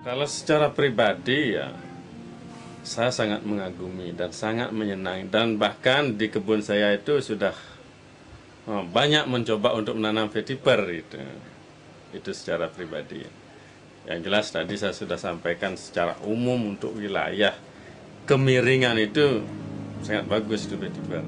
Kalau secara pribadi ya, saya sangat mengagumi dan sangat menyenangi, dan bahkan di kebun saya itu sudah banyak mencoba untuk menanam vetiver itu. Itu secara pribadi. Yang jelas tadi saya sudah sampaikan secara umum untuk wilayah kemiringan itu sangat bagus itu vetiver.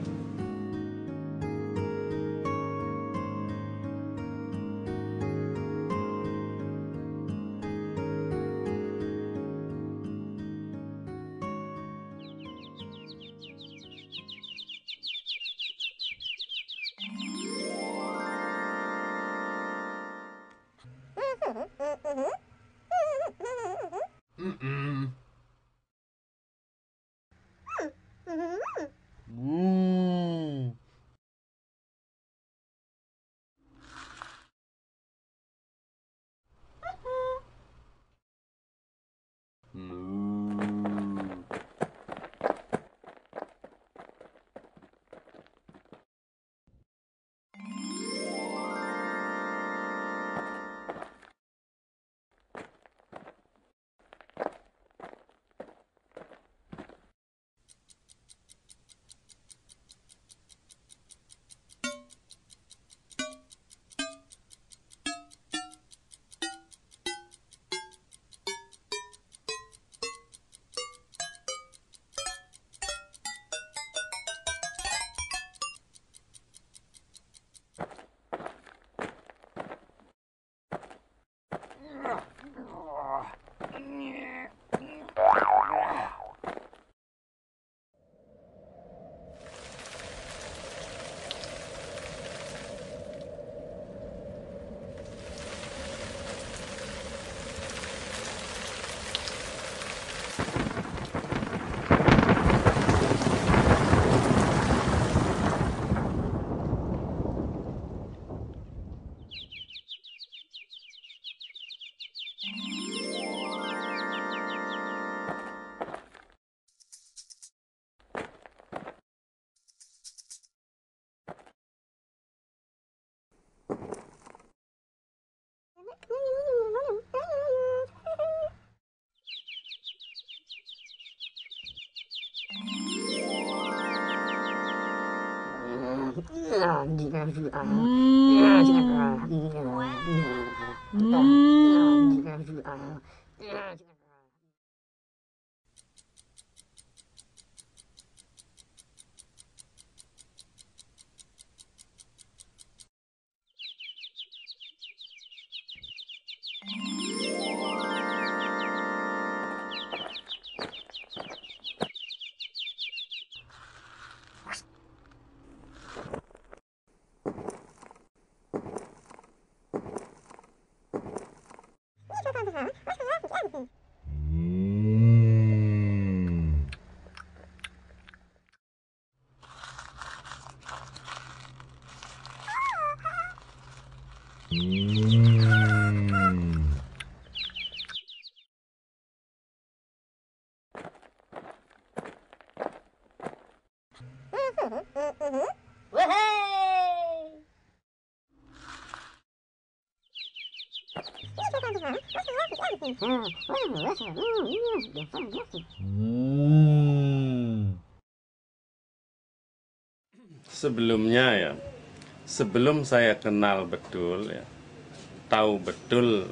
Sebelumnya ya, sebelum saya kenal betul ya, tahu betul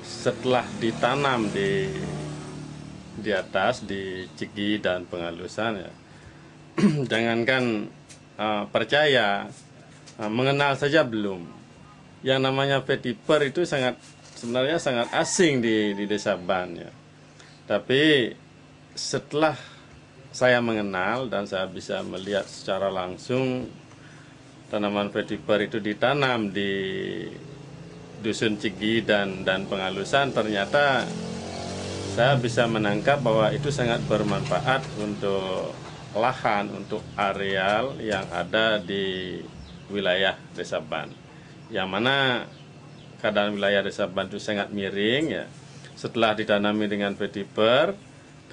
setelah ditanam di atas di cigi dan penghalusan ya, jangankan percaya, mengenal saja belum. Yang namanya vetiver itu sebenarnya sangat asing di desa Ban ya. Tapi setelah saya mengenal dan saya bisa melihat secara langsung tanaman vetiver itu ditanam di dusun Cigi dan penghalusan, ternyata saya bisa menangkap bahwa itu sangat bermanfaat untuk lahan, untuk areal yang ada di wilayah desa Ban, yang mana keadaan wilayah desa Ban itu sangat miring ya. Setelah ditanami dengan vetiver,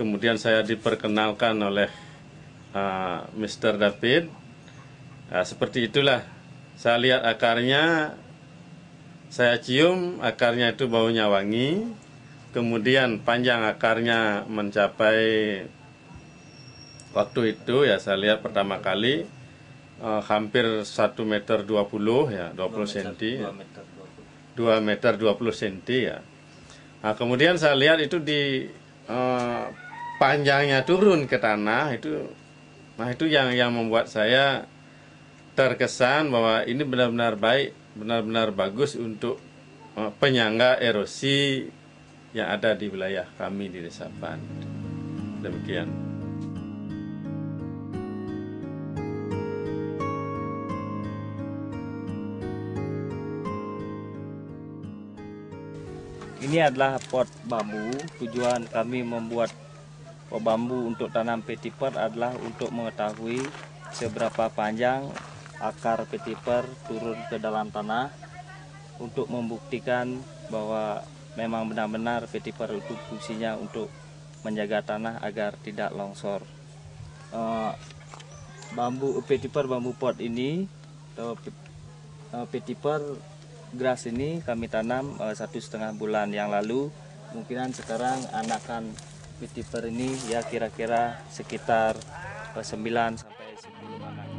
kemudian saya diperkenalkan oleh Mr. David. Seperti itulah, saya lihat akarnya, saya cium akarnya itu baunya wangi, kemudian panjang akarnya mencapai, waktu itu ya saya lihat pertama kali hampir 1,20 meter ya, 20 cm, 2,20 cm ya. Nah, kemudian saya lihat itu di panjangnya turun ke tanah itu. Nah, itu yang membuat saya terkesan bahwa ini benar-benar baik, benar-benar bagus untuk penyangga erosi yang ada di wilayah kami di Desa Pan. Demikian. Ini adalah pot bambu. Tujuan kami membuat pot bambu untuk tanam petiper adalah untuk mengetahui seberapa panjang akar petiper turun ke dalam tanah, untuk membuktikan bahwa memang benar-benar petiper itu fungsinya untuk menjaga tanah agar tidak longsor. Petiper bambu pot ini, petiper grass ini kami tanam 1,5 bulan yang lalu. Kemungkinan sekarang anakan petiper ini ya kira-kira sekitar 9 sampai 10 anak.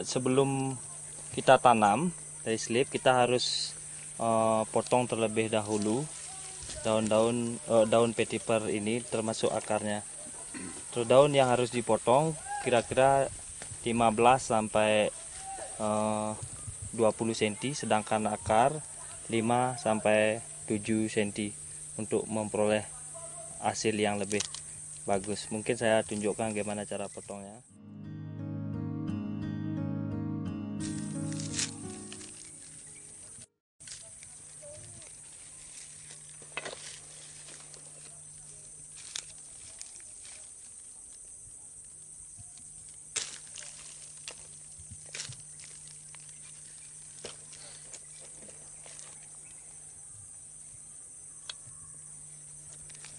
Sebelum kita tanam dari slip, kita harus potong terlebih dahulu daun petiper ini, termasuk akarnya. Terus daun yang harus dipotong kira-kira 15 sampai 20 cm, sedangkan akar 5 sampai 7 cm untuk memperoleh hasil yang lebih bagus. Mungkin saya tunjukkan bagaimana cara potongnya.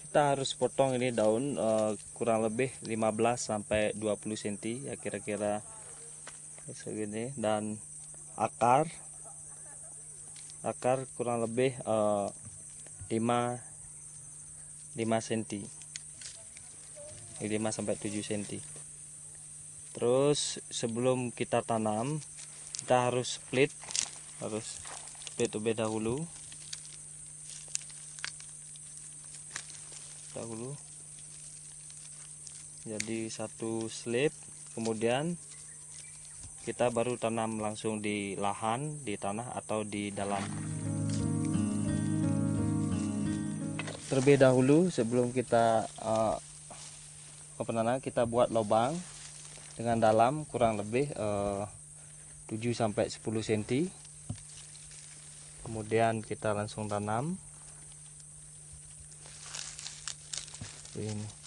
Kita harus potong ini daun kurang lebih 15 sampai 20 cm ya, kira-kira segini. Dan akar kurang lebih 5 cm, 5 sampai 7 cm. Terus sebelum kita tanam, kita harus split terlebih dahulu. Jadi satu slip, kemudian kita baru tanam langsung di lahan, di tanah atau di dalam. Terlebih dahulu sebelum kita penanaman, kita buat lubang dengan dalam kurang lebih 7-10 cm. Kemudian kita langsung tanam ini.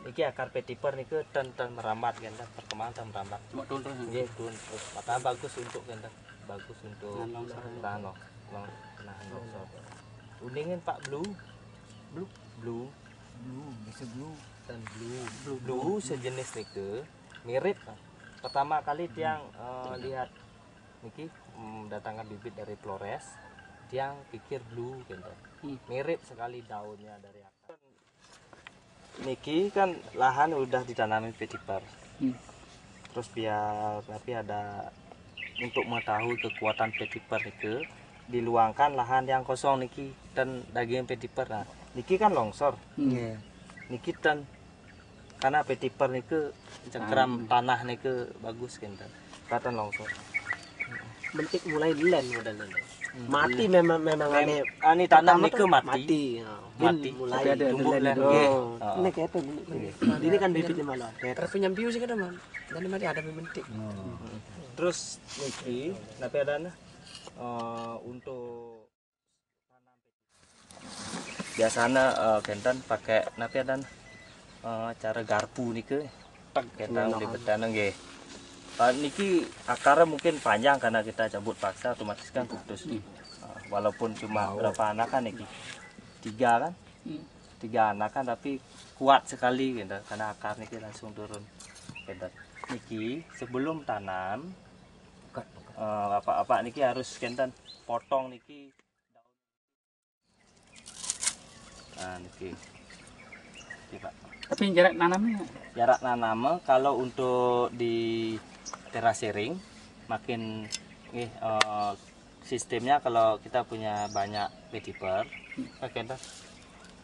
Iki akar petiper niku ten merambat kan, perkembangan ten merambat. Nggih, turun terus. Maka bagus untuk kan, bagus untuk tahan longsor. Kuningin Pak blue bisa blue. dan blue sejenis niku mirip. Pertama kali tiang lihat niki mendatangkan bibit dari Flores, tiang pikir blue kan. Mirip sekali daunnya dari akar. Niki kan lahan udah ditanami petiper. Terus biar tapi ada untuk mengetahui kekuatan petiper itu diluangkan lahan yang kosong niki dan daging petiper. Nah, niki kan longsor. Niki dan karena petiper niku cengkeram tanah niku bagus kan. Kelihatan longsor. Bentik mulai len modelnya. Mati memang aneh. Ini tanam niku mati. Mati mulai tumbuh len. len. Ini kayak apa ini? Ini kan bibitnya malah. Terpenyam biu sih kan teman. Dan mati ada bentik. Terus niki napi ada untuk tanam biasanya kentan pakai napi ada cara garpu niku kentan di bedan nggih. Niki akarnya mungkin panjang karena kita cabut paksa otomatis kan putus. Walaupun cuma berapa anak kan niki 3 kan 3 anak kan tapi kuat sekali gitu karena akar niki langsung turun gitu. Niki sebelum tanam apa niki harus kentan potong niki daun. Nah niki Pak. Tapi jarak nanamnya? Jarak nanam kalau untuk di terasering makin sistemnya kalau kita punya banyak petiper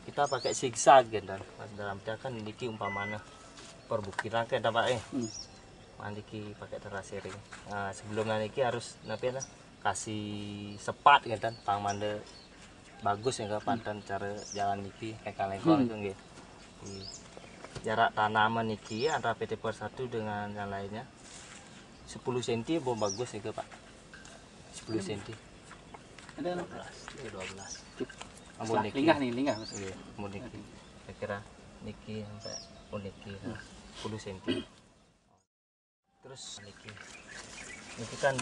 kita pakai zigzag gitu dalam kan niki umpamanya perbukitan kan Pak niki pakai terasering. Nah, sebelumnya niki harus kasih sepat gitu pang mande bagus ya pantan cara jalan niki lengkang-lengkang itu nggih. Jarak tanaman niki antara petiper satu dengan yang lainnya 10 cm belum bagus ya Pak. 10 cm. Ada 12. Ampun niki. Linggah maksudnya. Ampun niki. Kira-kira niki sampai niki 10 cm. Terus niki. Niki kan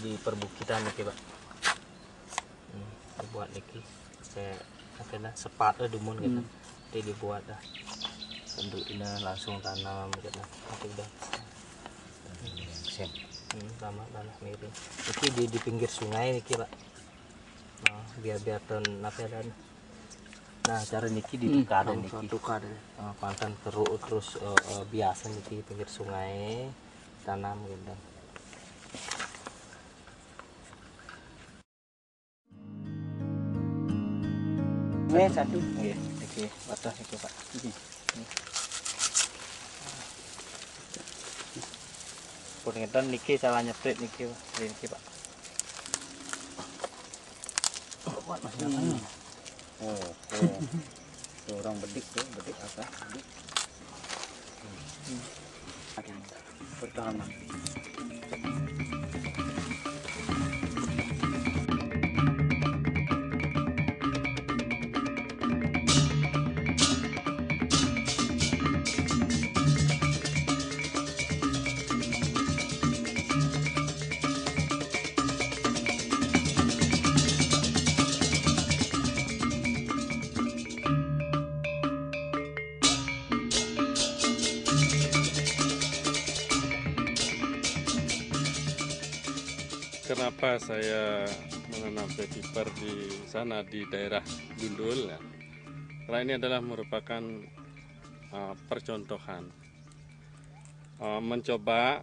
di perbukitan niki Pak. Dibuat niki. Saya sepat dumun gitu. Jadi dibuat dah. Untuk ini langsung tanam gitu. Aku udah sama tanah miring. Niki di pinggir sungai niki Pak. Nah, biar nah cara niki ditukar niki. Pantan keruk terus biasa niki pinggir sungai tanam gitu. Ini satu. Nggih, niki wadah niki Pak. Punten niki salah nyetrit niki Pak. Orang bedik tuh, bedik apa? Bedik. Pertama. Kenapa saya menanam petiper di sana di daerah Gundul ya? Karena ini adalah merupakan percontohan mencoba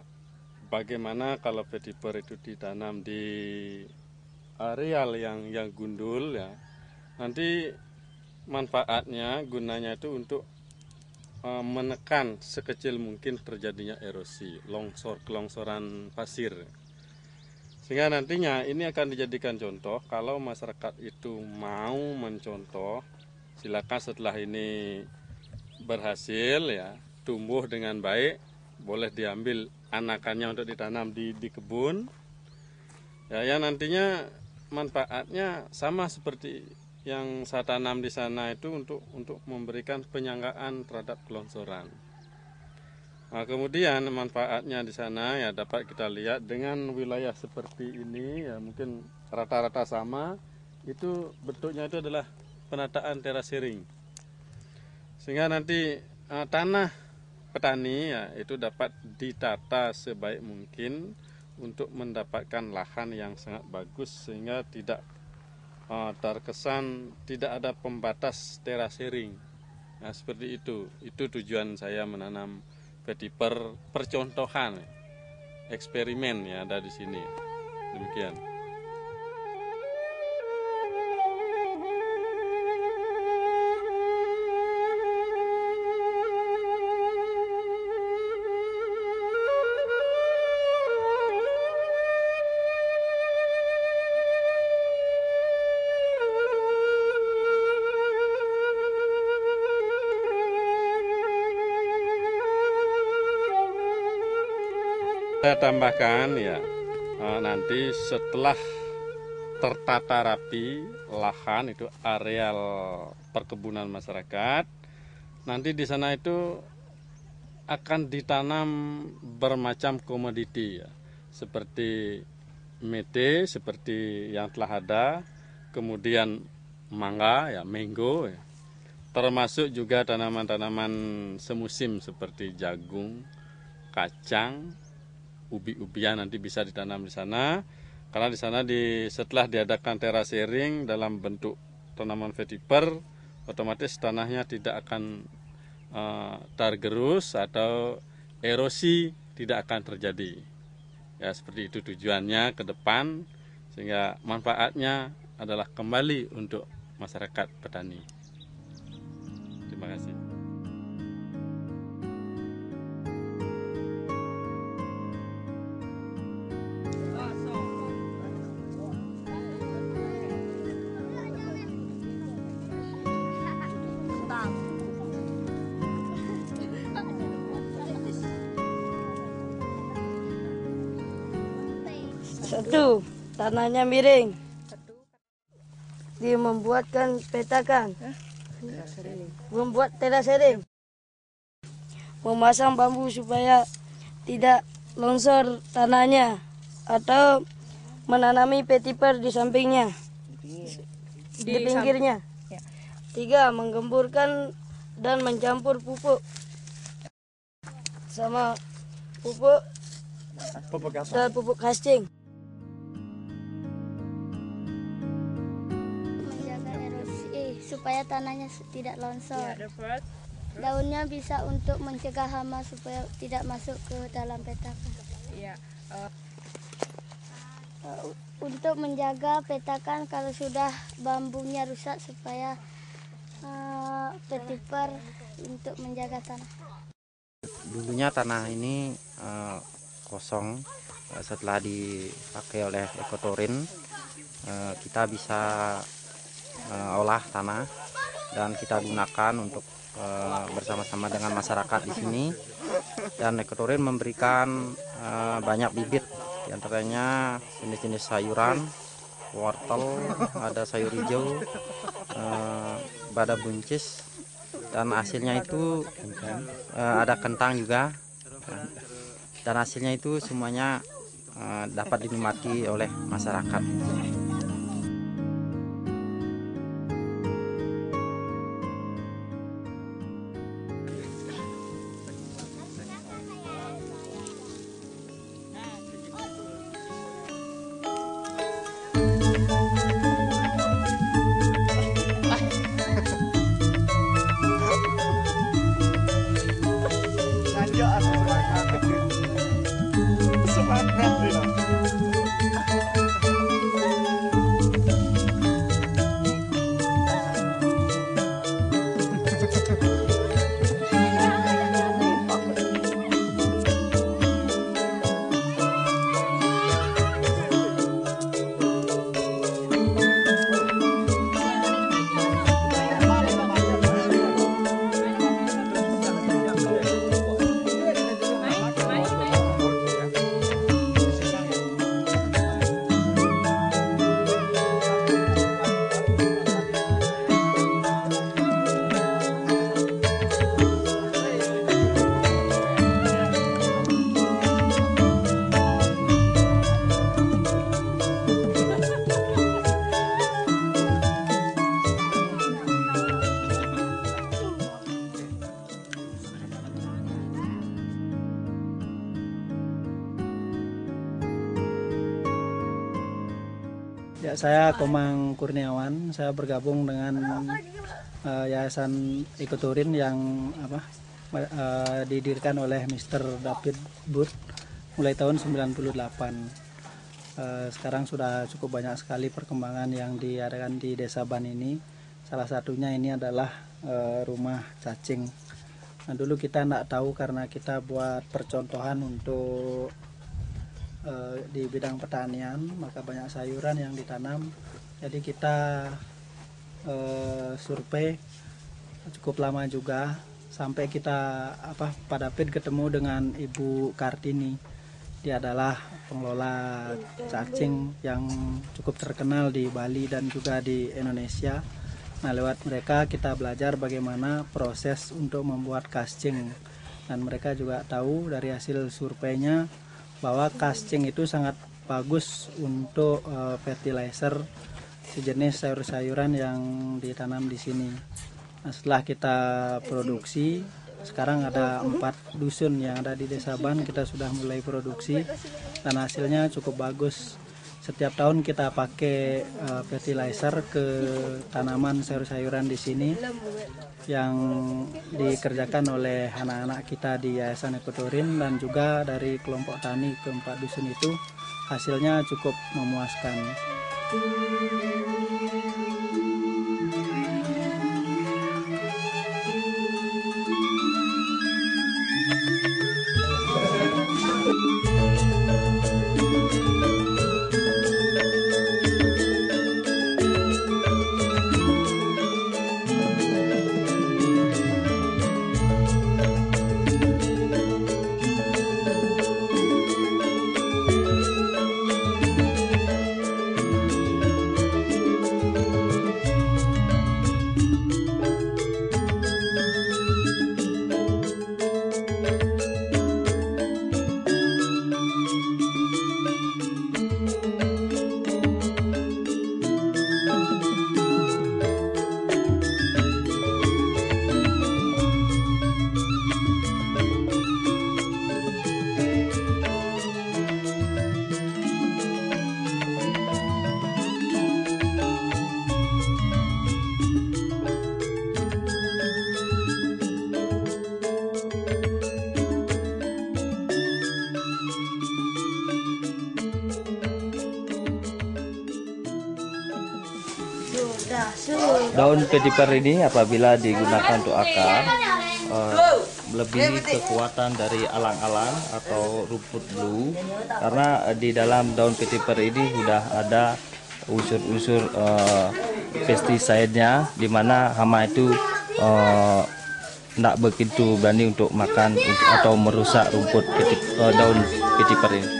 bagaimana kalau vetiver itu ditanam di areal yang gundul ya. Nanti manfaatnya, gunanya itu untuk menekan sekecil mungkin terjadinya erosi, kelongsoran pasir. Sehingga nantinya ini akan dijadikan contoh kalau masyarakat itu mau mencontoh, silakan setelah ini berhasil ya, tumbuh dengan baik, boleh diambil anakannya untuk ditanam di kebun. Ya, yang nantinya manfaatnya sama seperti yang saya tanam di sana itu untuk memberikan penyanggaan terhadap kelongsoran. Nah, kemudian manfaatnya di sana ya dapat kita lihat dengan wilayah seperti ini ya, mungkin rata-rata sama, itu bentuknya itu adalah penataan terasering. Sehingga nanti tanah petani ya itu dapat ditata sebaik mungkin untuk mendapatkan lahan yang sangat bagus, sehingga tidak terkesan tidak ada pembatas terasering. Nah, seperti itu tujuan saya menanam vetiver, percontohan eksperimen ya ada di sini. Demikian. Saya tambahkan ya, nanti setelah tertata rapi lahan itu areal perkebunan masyarakat, nanti di sana itu akan ditanam bermacam komoditi ya, seperti mete seperti yang telah ada, kemudian mangga ya, mango ya, termasuk juga tanaman-tanaman semusim seperti jagung, kacang, ubi-ubian nanti bisa ditanam di sana, karena di sana setelah diadakan terasering dalam bentuk tanaman vetiver, otomatis tanahnya tidak akan tergerus atau erosi tidak akan terjadi. Ya, seperti itu tujuannya ke depan, sehingga manfaatnya adalah kembali untuk masyarakat petani. Terima kasih. Satu, tanahnya miring. Dia membuatkan petakan. Membuat terasering. Memasang bambu supaya tidak longsor tanahnya. Atau menanami vetiver di sampingnya. Di pinggirnya. Tiga, menggemburkan dan mencampur pupuk. Sama pupuk dan pupuk casting. Supaya tanahnya tidak longsor. Daunnya bisa untuk mencegah hama supaya tidak masuk ke dalam petakan. Untuk menjaga petakan kalau sudah bambunya rusak supaya vetiver untuk menjaga tanah. Dulunya tanah ini kosong, setelah dipakai oleh ekotorin kita bisa olah tanah dan kita gunakan untuk bersama-sama dengan masyarakat di sini, dan ekotorin memberikan banyak bibit, diantaranya jenis-jenis sayuran, wortel, ada sayur hijau, bada buncis, dan hasilnya itu ada kentang juga, dan hasilnya itu semuanya dapat dinikmati oleh masyarakat. Lanjut. Ya, saya Komang Kurniawan. Saya bergabung dengan Yayasan Ekoturin yang didirikan oleh Mr. David Booth mulai tahun 98. Sekarang sudah cukup banyak sekali perkembangan yang diadakan di Desa Ban ini. Salah satunya ini adalah rumah cacing. Nah, dulu kita tidak tahu karena kita buat percontohan untuk di bidang pertanian, maka banyak sayuran yang ditanam. Jadi kita survei cukup lama juga sampai kita Pak David ketemu dengan Ibu Kartini. Dia adalah pengelola cacing yang cukup terkenal di Bali dan juga di Indonesia. Nah, lewat mereka kita belajar bagaimana proses untuk membuat cacing, dan mereka juga tahu dari hasil surveinya bahwa cacing itu sangat bagus untuk fertilizer sejenis sayur-sayuran yang ditanam di sini. Nah, setelah kita produksi, sekarang ada 4 dusun yang ada di Desa Ban, kita sudah mulai produksi dan hasilnya cukup bagus. Setiap tahun kita pakai fertilizer ke tanaman sayur-sayuran di sini yang dikerjakan oleh anak-anak kita di Yayasan Ekoturin dan juga dari kelompok tani ke-4 dusun itu. Hasilnya cukup memuaskan. Daun petiper ini apabila digunakan untuk akar lebih kekuatan dari alang-alang atau rumput blue, karena di dalam daun petiper ini sudah ada unsur-unsur pestiside-nya, di mana hama itu tidak begitu berani untuk makan atau merusak rumput daun petiper ini.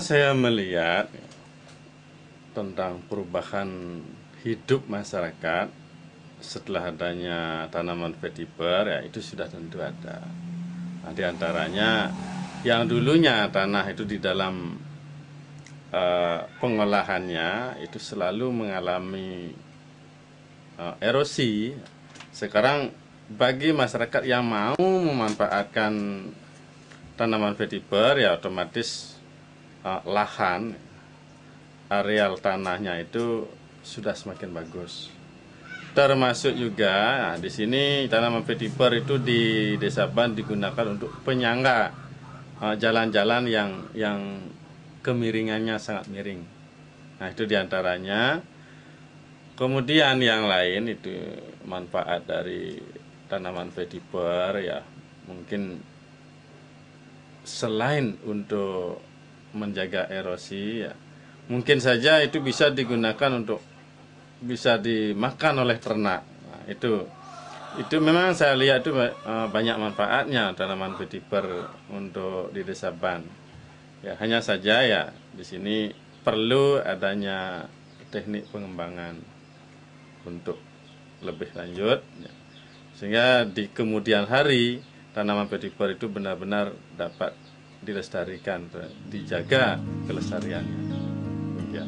Kalau saya melihat tentang perubahan hidup masyarakat setelah adanya tanaman vetiver, ya itu sudah tentu ada. Nah, di antaranya yang dulunya tanah itu di dalam pengolahannya itu selalu mengalami erosi. Sekarang bagi masyarakat yang mau memanfaatkan tanaman vetiver, ya otomatis lahan areal tanahnya itu sudah semakin bagus. Termasuk juga di sini tanaman vetiver itu di Desa Ban digunakan untuk penyangga jalan-jalan yang kemiringannya sangat miring. Nah, itu diantaranya. Kemudian yang lain itu manfaat dari tanaman vetiver, ya mungkin selain untuk menjaga erosi, ya mungkin saja itu bisa digunakan untuk bisa dimakan oleh ternak. Nah, itu memang saya lihat itu banyak manfaatnya tanaman vetiver untuk di Desa Ban. Ya, hanya saja ya di sini perlu adanya teknik pengembangan untuk lebih lanjut, ya, sehingga di kemudian hari tanaman vetiver itu benar-benar dapat dilestarikan, dijaga kelestariannya. Ya.